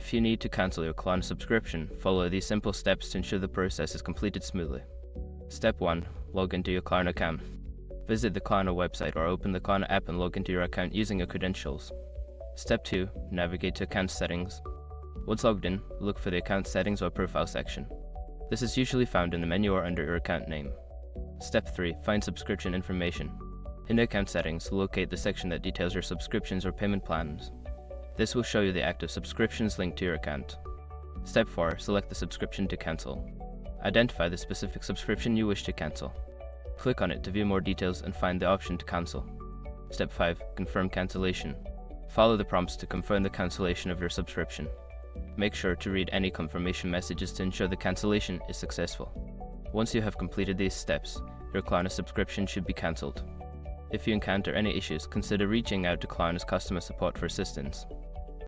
If you need to cancel your Klarna subscription, follow these simple steps to ensure the process is completed smoothly. Step 1. Log into your Klarna account. Visit the Klarna website or open the Klarna app and log into your account using your credentials. Step 2. Navigate to account settings. Once logged in, look for the account settings or profile section. This is usually found in the menu or under your account name. Step 3. Find subscription information. In the account settings, locate the section that details your subscriptions or payment plans. This will show you the active subscriptions linked to your account. Step 4. Select the subscription to cancel. Identify the specific subscription you wish to cancel. Click on it to view more details and find the option to cancel. Step 5. Confirm cancellation. Follow the prompts to confirm the cancellation of your subscription. Make sure to read any confirmation messages to ensure the cancellation is successful. Once you have completed these steps, your Klarna subscription should be cancelled. If you encounter any issues, consider reaching out to Klarna's customer support for assistance.